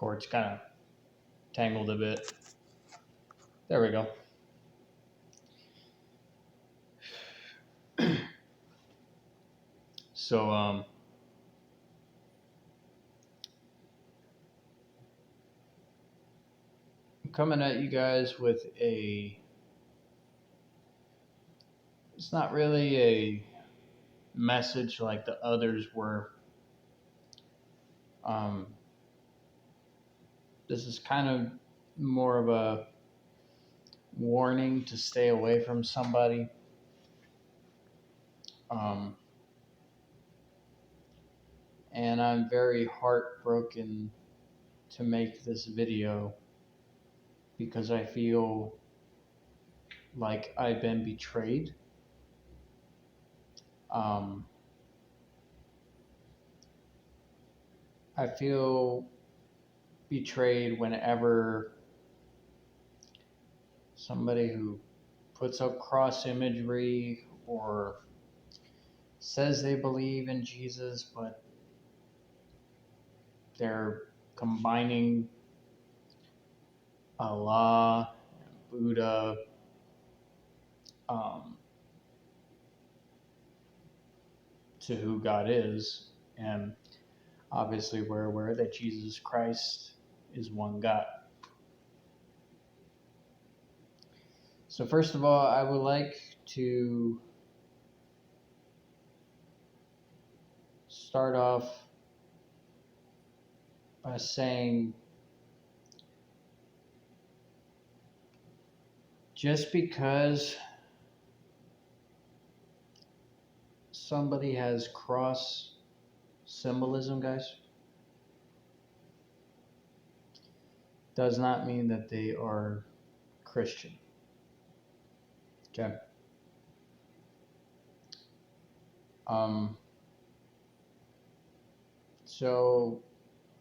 Cord's kind of tangled a bit. There we go. So, I'm coming at you guys with it's not really a message like the others were. Um, this is kind of more of a warning to stay away from somebody. Um, and I'm very heartbroken to make this video because I feel like I've been betrayed. I feel betrayed whenever somebody who puts up cross imagery or says they believe in Jesus, but they're combining Allah and Buddha to who God is. And obviously, we're aware that Jesus Christ is one God. So, first of all, I would like to start off by saying just because somebody has cross symbolism, guys, does not mean that they are Christian. Okay. So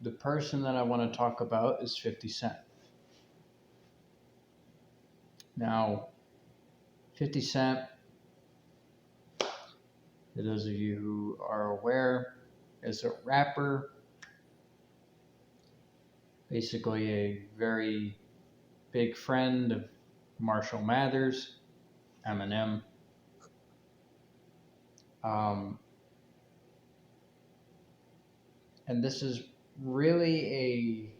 the person that I want to talk about is 50 Cent. Now, 50 Cent, for those of you who are aware, is a rapper, basically a very big friend of Marshall Mathers, Eminem. And this is really a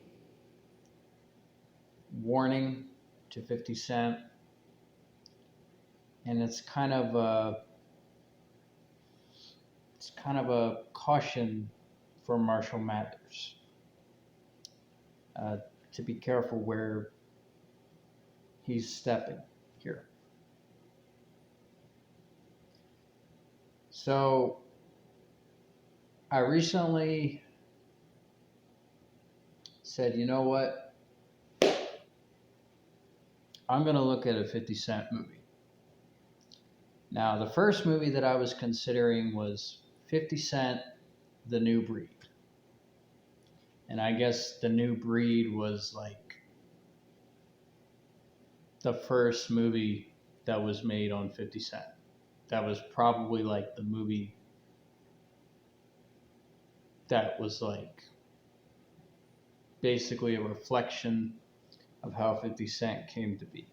warning to 50 Cent, and it's kind of a caution for Marshall Mathers to be careful where he's stepping here. So I recently said, you know what? I'm going to look at a 50 Cent movie. Now, the first movie that I was considering was 50 Cent, The New Breed. And I guess The New Breed was like the first movie that was made on 50 Cent. That was probably like the movie that was like basically a reflection of how 50 Cent came to be.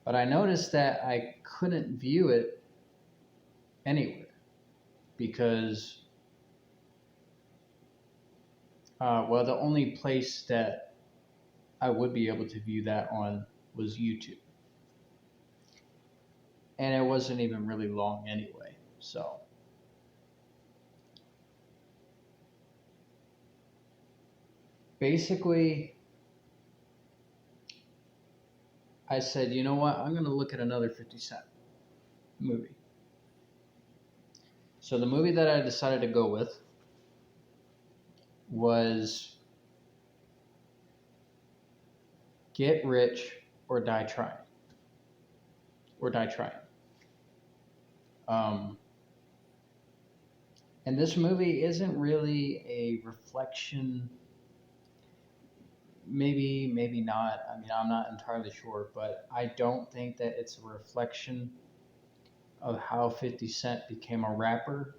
But I noticed that I couldn't view it anywhere because, the only place that I would be able to view that on was YouTube. And it wasn't even really long anyway, so. Basically, I said, you know what, I'm going to look at another 50 Cent movie. So the movie that I decided to go with was Get Rich or Die Trying. or die trying. Um, and this movie isn't really a reflection. Maybe not. I mean, I'm not entirely sure, but I don't think that it's a reflection of how 50 Cent became a rapper,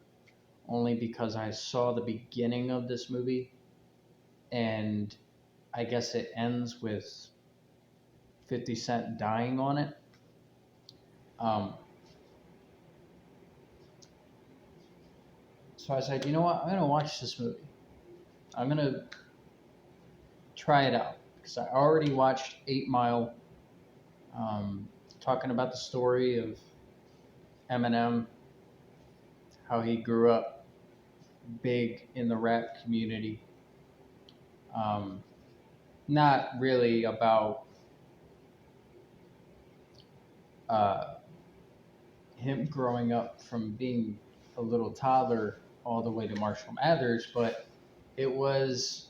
only because I saw the beginning of this movie, and I guess it ends with 50 Cent dying on it. Um, so I said, you know what? I'm going to watch this movie. I'm going to try it out because I already watched 8 Mile, talking about the story of Eminem, how he grew up big in the rap community. Um, Not really about uh, him growing up from being a little toddler all the way to Marshall Mathers, but it was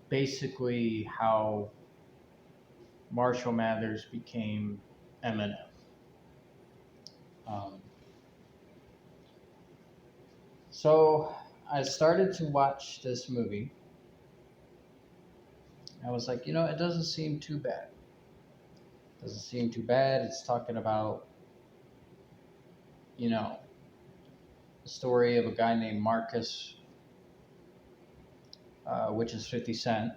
basically how Marshall Mathers became Eminem. Um, so I started to watch this movie. I was like, it doesn't seem too bad. Doesn't seem too bad. It's talking about, you know, the story of a guy named Marcus, which is 50 Cent,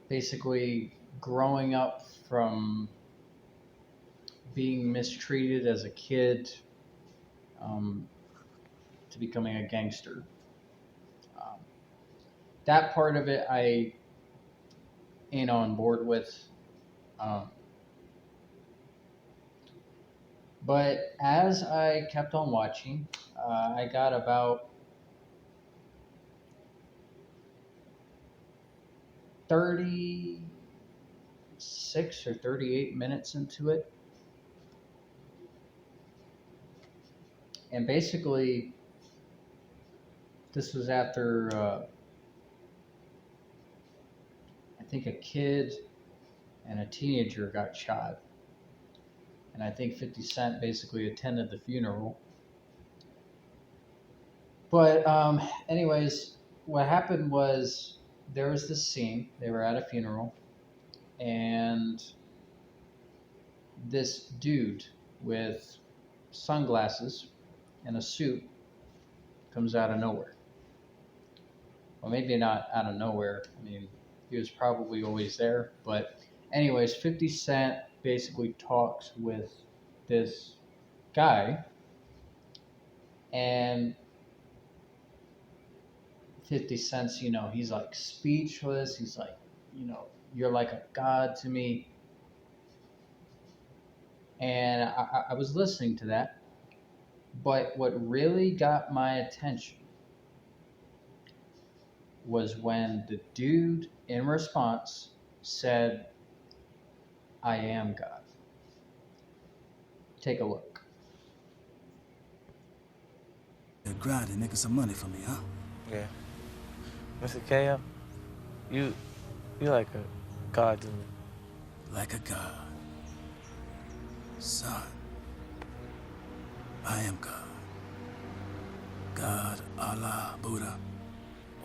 basically growing up from being mistreated as a kid, um, to becoming a gangster. Um, that part of it I ain't on board with. Um, but as I kept on watching, I got about 36 or 38 minutes into it. And basically, this was after, I think, a kid and a teenager got shot. And I think 50 Cent basically attended the funeral. But, anyways, what happened was there was this scene. They were at a funeral, and this dude with sunglasses and a suit comes out of nowhere. Well, maybe not out of nowhere. I mean, he was probably always there. But, anyways, 50 Cent basically talks with this guy, and 50 Cent's, he's like speechless. He's like, you're like a god to me. And I was listening to that. But what really got my attention was when the dude in response said, I am God. Take a look. You're grinding, making some money for me, huh? Yeah. Mr. KO, you you like a god to me. Like a god. Son, I am God. God, Allah, Buddha,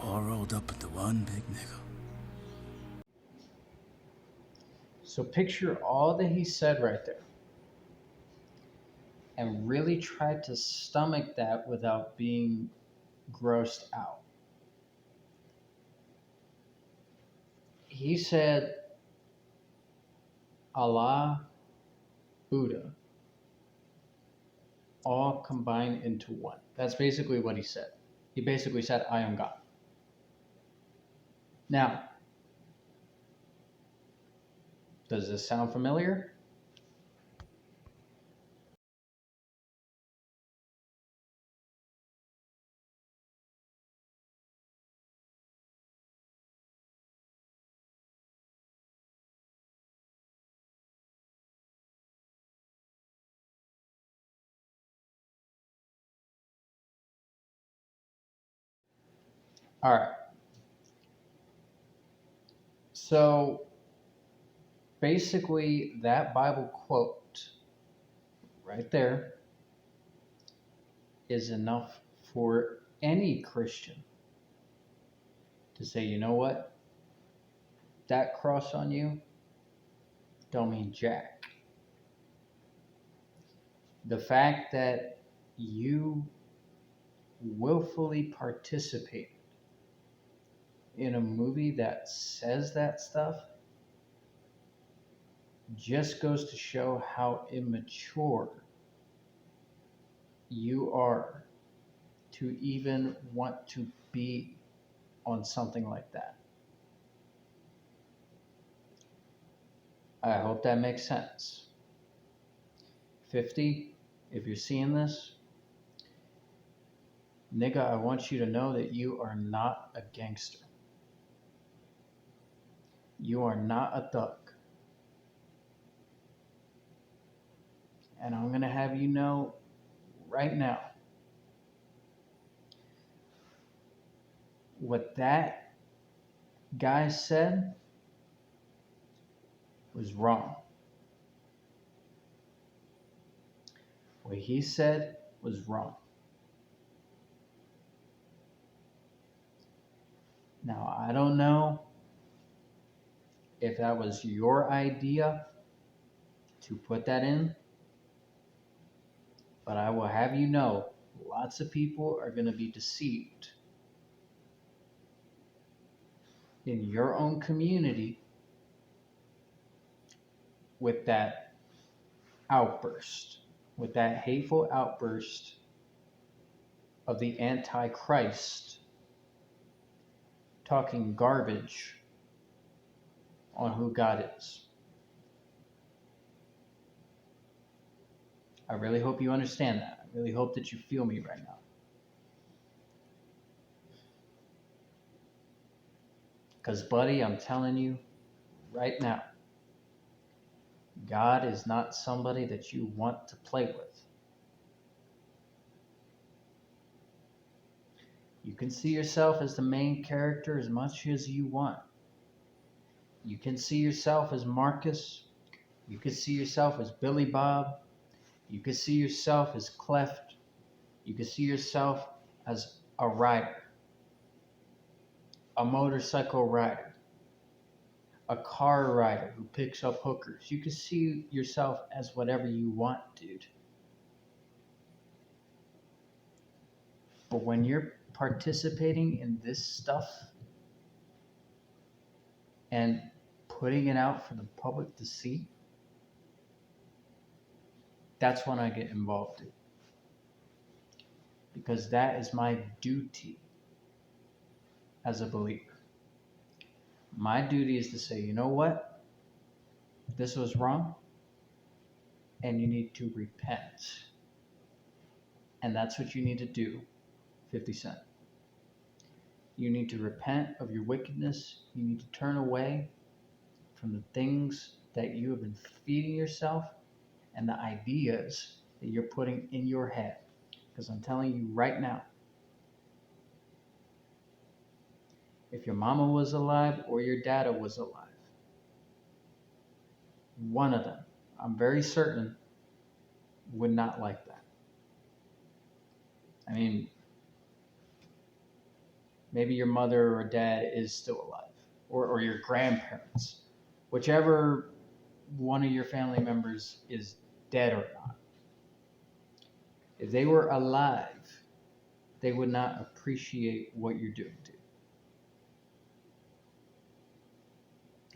all rolled up into one big nigga. So picture all that he said right there and really try to stomach that without being grossed out. He said Allah, Buddha, all combined into one. That's basically what he said. He basically said, I am God. Now, does this sound familiar? All right. So basically, that Bible quote right there is enough for any Christian to say, you know what? That cross on you don't mean jack. The fact that you willfully participate in a movie that says that stuff just goes to show how immature you are to even want to be on something like that. I hope that makes sense. 50, if you're seeing this, nigga, I want you to know that you are not a gangster. You are not a thug. And I'm going to have you know right now what that guy said was wrong. What he said was wrong. Now, I don't know if that was your idea to put that in, but I will have you know lots of people are going to be deceived in your own community with that outburst, with that hateful outburst of the Antichrist talking garbage on who God is. I really hope you understand that. I really hope that you feel me right now. Because, buddy, I'm telling you right now, God is not somebody that you want to play with. You can see yourself as the main character as much as you want. You can see yourself as Marcus. You can see yourself as Billy Bob. You can see yourself as Cleft. You can see yourself as a rider, a motorcycle rider, a car rider who picks up hookers. You can see yourself as whatever you want, dude. But when you're participating in this stuff and putting it out for the public to see, that's when I get involved in. Because that is my duty as a believer. My duty is to say, you know what? This was wrong, and you need to repent. And that's what you need to do, 50 Cent. You need to repent of your wickedness. You need to turn away from the things that you have been feeding yourself and the ideas that you're putting in your head. Because I'm telling you right now, if your mama was alive or your dada was alive, one of them, I'm very certain, would not like that. I mean, maybe your mother or dad is still alive, or your grandparents, whichever one of your family members is dead or not. If they were alive, they would not appreciate what you're doing to.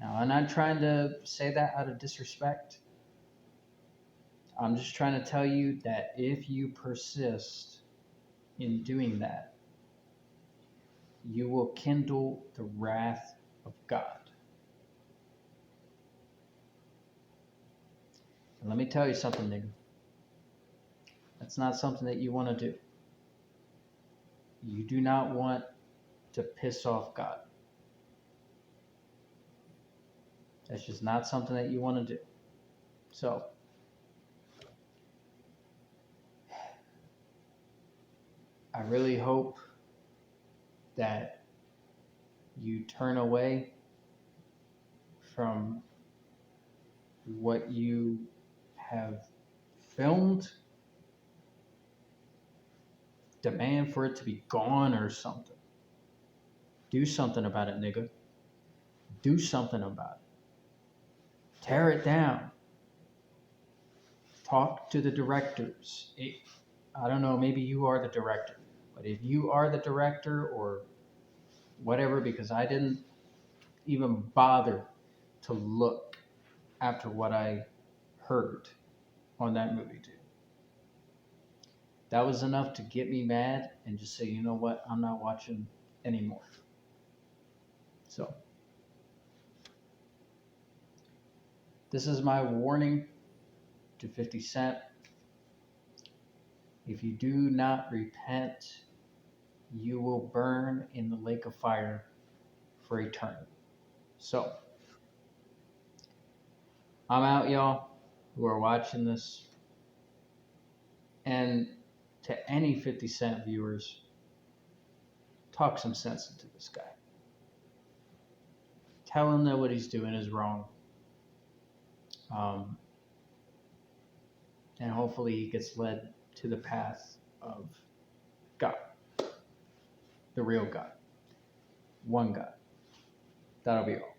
Now, I'm not trying to say that out of disrespect. I'm just trying to tell you that if you persist in doing that, you will kindle the wrath of God. And let me tell you something, nigga. That's not something that you want to do. You do not want to piss off God. That's just not something that you want to do. So, I really hope that you turn away from what you have filmed, demand for it to be gone or something. Do something about it, nigga. Do something about it. Tear it down. Talk to the directors. I don't know, maybe you are the director. But if you are the director or whatever, because I didn't even bother to look after what I heard on that movie, dude. That was enough to get me mad and just say, you know what, I'm not watching anymore. So, this is my warning to 50 Cent. If you do not repent, you will burn in the lake of fire for eternity. So, I'm out, y'all, who are watching this. And to any 50 Cent viewers, talk some sense into this guy. Tell him that what he's doing is wrong. And hopefully he gets led to the path of God, the real God, one God. That'll be all.